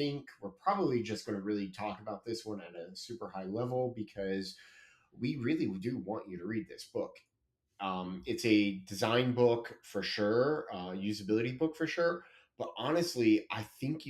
think we're probably just going to really talk about this one at a super high level because we really do want you to read this book. It's a design book for sure, usability book for sure. But honestly, I think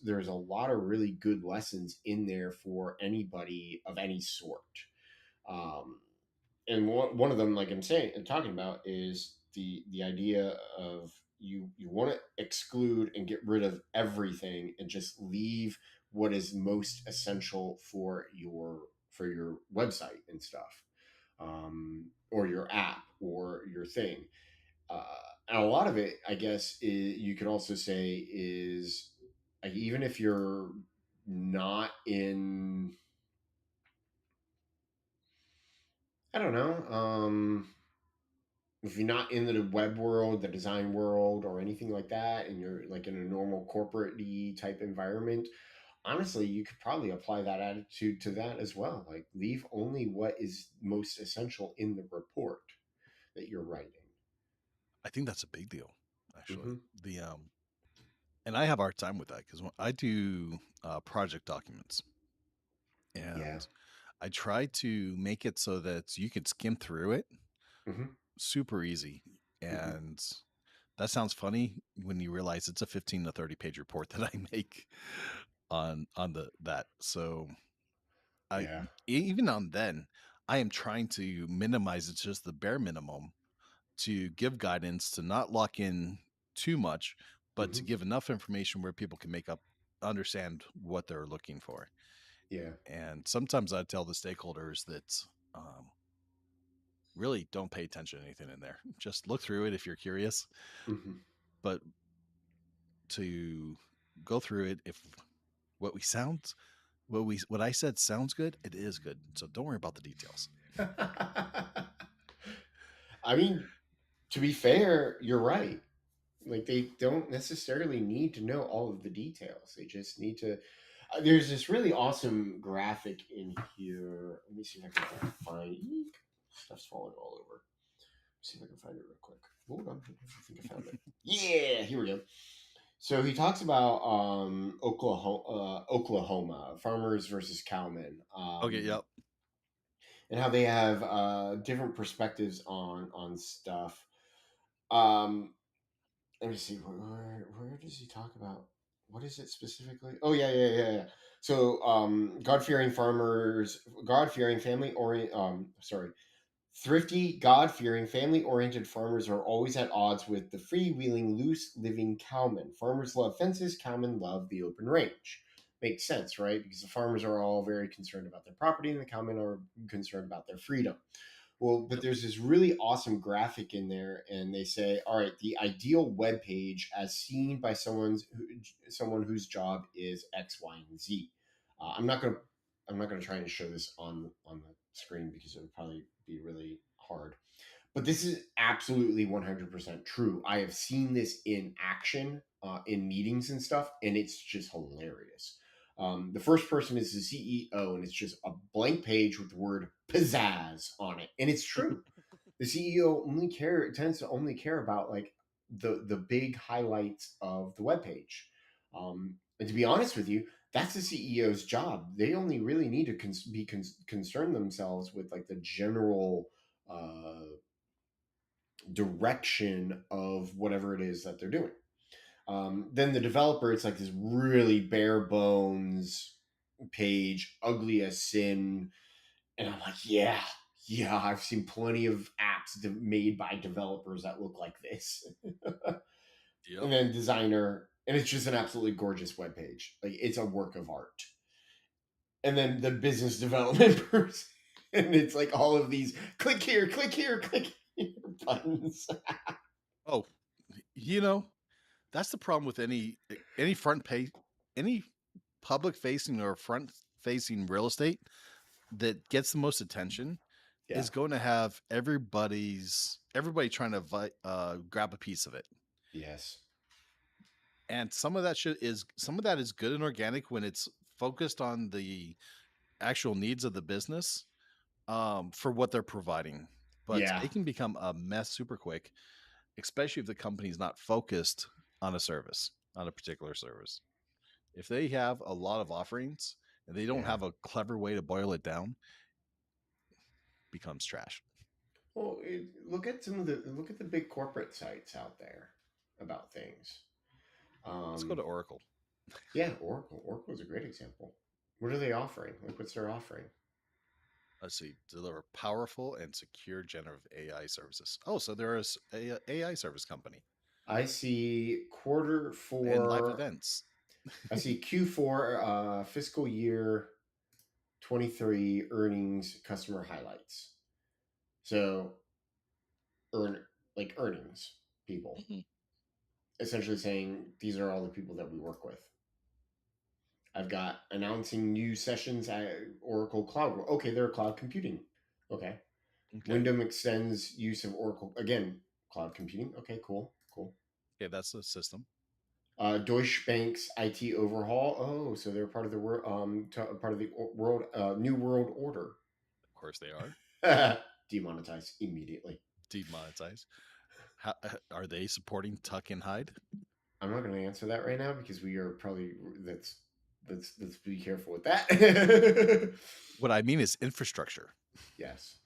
there's a lot of really good lessons in there for anybody of any sort. Um, and one of them, like I'm saying and talking about, is the idea of you want to exclude and get rid of everything and just leave what is most essential for your website and stuff, or your app or your thing. Uh, and a lot of it, I guess, you could also say is, like, even if you're not in, I don't know, if you're not in the web world, the design world, or anything like that, and you're like in a normal corporate type environment, honestly, you could probably apply that attitude to that as well. Like, leave only what is most essential in the report that you're writing. I think that's a big deal, actually. Mm-hmm. The and I have a hard time with that because I do project documents, Yeah. and I try to make it so that you can skim through it Mm-hmm. super easy. Mm-hmm. And that sounds funny when you realize it's a 15 to 30 page report that I make on the that. So I Yeah. even on then I am trying to minimize it to just the bare minimum to give guidance to not lock in too much, but to Mm-hmm. give enough information where people can understand what they're looking for. Yeah. And sometimes I tell the stakeholders that um, really don't pay attention to anything in there. Just look through it if you're curious, Mm-hmm. but to go through it, if what we sound, what I said sounds good, it is good. So don't worry about the details. I mean, to be fair, you're right. Like, they don't necessarily need to know all of the details. They just need to. There's this really awesome graphic in here. Let me see if I can find. Eek, stuff's falling all over. See if I can find it real quick. Hold on, I think I found it. Yeah, here we go. So he talks about Oklahoma farmers versus cowmen, Okay, yep. and how they have different perspectives on stuff. Um, Let me see, where does he talk about, what is it specifically? Oh, yeah. So God fearing family orient sorry thrifty, God fearing, family oriented farmers are always at odds with the freewheeling, loose living cowmen. Farmers love fences, cowmen love the open range. Makes sense, right? Because the farmers are all very concerned about their property and the cowmen are concerned about their freedom. Well, but Yep. there's this really awesome graphic in there, and they say, all right, the ideal web page as seen by someone whose job is X, Y, and Z. I'm not gonna try and show this on the screen because it would probably be really hard. But this is absolutely 100% true. I have seen this in action in meetings and stuff, and it's just hilarious. The first person is the CEO, and it's just a blank page with the word pizzazz on it, and it's true. The CEO tends to only care about, like, the big highlights of the web page. And to be honest with you, that's the CEO's job. They only really need to concern themselves with, like, the general direction of whatever it is that they're doing. Then the developer, it's like this really bare bones page, ugly as sin, and I'm like, yeah, I've seen plenty of apps made by developers that look like this. Yep. And then designer, and it's just an absolutely gorgeous web page. Like, it's a work of art. And then the business development person, and it's like all of these click here, click here, click here buttons. Oh, you know, that's the problem with any front page, any public facing or front facing real estate that gets the most attention Yeah, is going to have everybody trying to grab a piece of it. yes, And some of that is good and organic when it's focused on the actual needs of the business for what they're providing. But yeah. it can become a mess super quick, especially if the company's not focused on a particular service. If they have a lot of offerings and they don't Yeah. have a clever way to boil it down, becomes trash. Well, look at the big corporate sites out there about things. Let's go to Um, Oracle. yeah, Oracle. Oracle is a great example. What are they offering? Like, what's their offering? Let's see, deliver powerful and secure generative AI services. Oh, so there is a AI service company I see quarter and live four. events. I see Q4 fiscal year 23 earnings customer highlights. So earn like earnings people Mhm. essentially saying these are all the people that we work with. I've got announcing new sessions at Oracle Cloud. Okay, they're cloud computing. Okay. Okay. Wyndham extends use of Oracle again. Cloud computing. Okay, cool, cool. Okay, that's the system. Deutsche Bank's IT overhaul. Oh, so they're part of the part of the world new world order. Of course they are. Demonetize immediately. Demonetized. How, are they supporting Tuck and Hide? I'm not going to answer that right now because we are probably let's be careful with that. What I mean is infrastructure. Yes.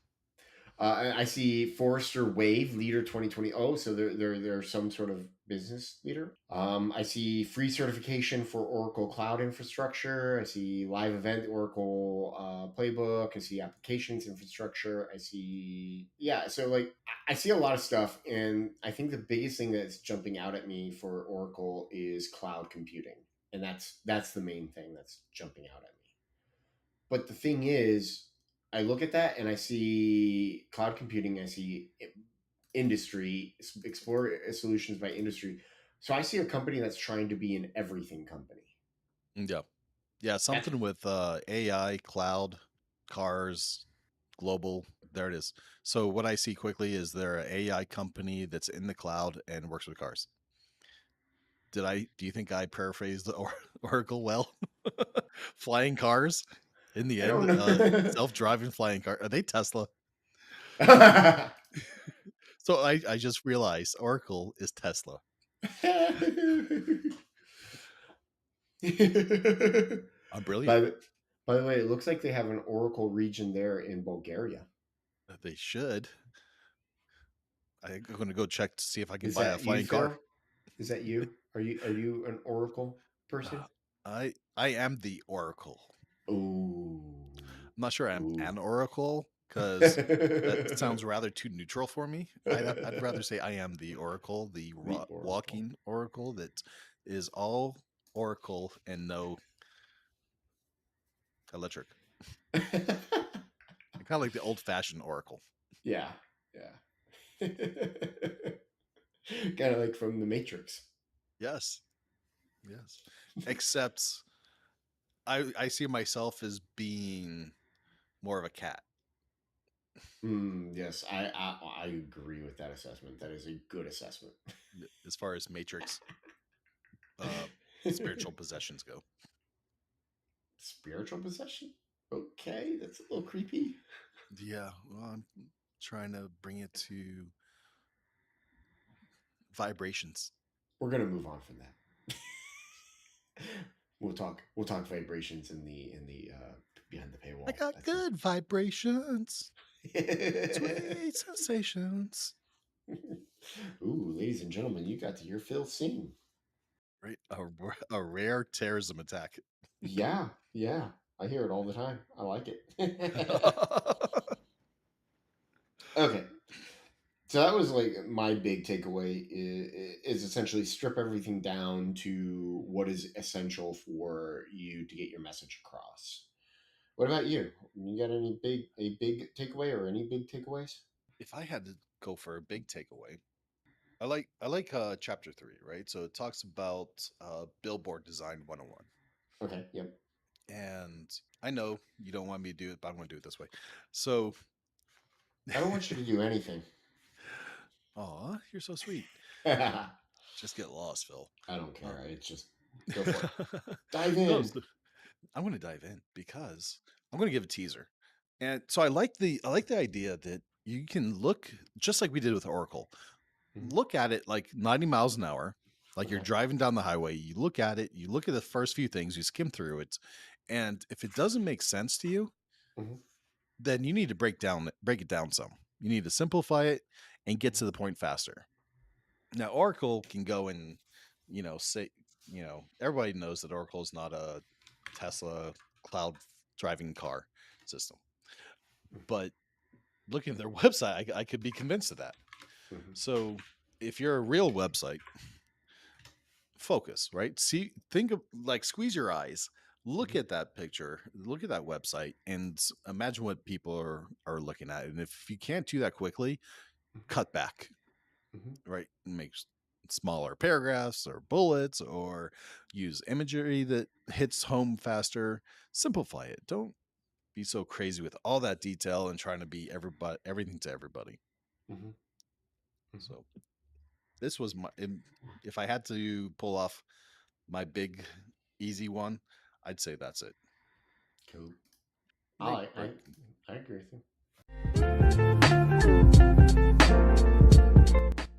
I see Forrester Wave Leader 2020. Oh, so there's some sort of business leader. I see free certification for Oracle Cloud Infrastructure. I see live event Oracle Playbook. I see applications infrastructure. I see So like I see a lot of stuff, and I think the biggest thing that's jumping out at me for Oracle is cloud computing, and that's the main thing that's jumping out at me. But the thing is, I look at that and I see cloud computing, I see industry, explore solutions by industry. So I see a company that's trying to be an everything company. Yeah. Yeah, That's something with AI, cloud, cars, global. There it is. So what I see quickly is there an AI company that's in the cloud and works with cars. Do you think I paraphrased the Oracle well? Flying cars in the I end, don't know. self-driving flying car. Are they Tesla? I'm So I just realized Oracle is Tesla. I'm brilliant. by the by the way, it looks like they have an Oracle region there in Bulgaria. They should. I'm going to go check to see if I can Is buy a that you, flying car. Phil? Is that you? Are you an Oracle person? Uh, I am the Oracle. Ooh. I'm not sure I'm Ooh. an Oracle because that sounds rather too neutral for me. I'd rather say I am the Oracle, the The Oracle. walking Oracle that is all Oracle and no electric. Kind of like the old fashioned Oracle. Yeah, yeah. Kind of like from the Matrix. Yes, yes. Except I see myself as being more of a cat. Yes, I agree with that assessment. That is a good assessment. As far as Matrix uh, spiritual possessions go. Spiritual possession. Okay, that's a little creepy. Yeah, well, I'm trying to bring it to vibrations. We're gonna move on from that. We'll talk vibrations in the behind the I paywall. got That's good vibrations, it. sweet sensations. Ooh, ladies and gentlemen, you got to hear Phil sing. Right, a rare terrorism attack. Yeah, yeah. I hear it all the time. I like it. Okay. So that was like my big takeaway is essentially strip everything down to what is essential for you to get your message across. What about you? You got any big takeaway or any big takeaways? If I had to go for a big takeaway, I like chapter 3, right? So it talks about Billboard Design 101. Okay, yep. And I know you don't want me to do it, but I'm going to do it this way. So, I don't want you to do anything. aw, you're so sweet. I Just get lost, Phil. don't Uh, care. It's just go for it. Dive no, in. I'm going to dive in because I'm going to give a teaser. And so I like the idea that you can look just like we did with Oracle. Mhm. Look at it like 90 miles an hour Like you're Okay. driving down the highway, you look at it, you look at the first few things, you skim through it, and if it doesn't make sense to you, Mhm, then you need to break it down some. You need to simplify it and get mhm, to the point faster. Now, Oracle can go and, say, everybody knows that Oracle is not a Tesla cloud driving car system. But looking at their website, I could be convinced of that. mhm, So if you're a real website, focus, right? See, think of like squeeze your eyes, look mhm, at that picture, look at that website, and imagine what people are looking at. And if you can't do that quickly, mhm, cut back, mhm, right? And make smaller paragraphs or bullets or use imagery that hits home faster. Simplify it. Don't be so crazy with all that detail and trying to be everything to everybody. mhm, mhm. So this was if I had to pull off my big easy one, I'd say that's it. Cool. Make I break.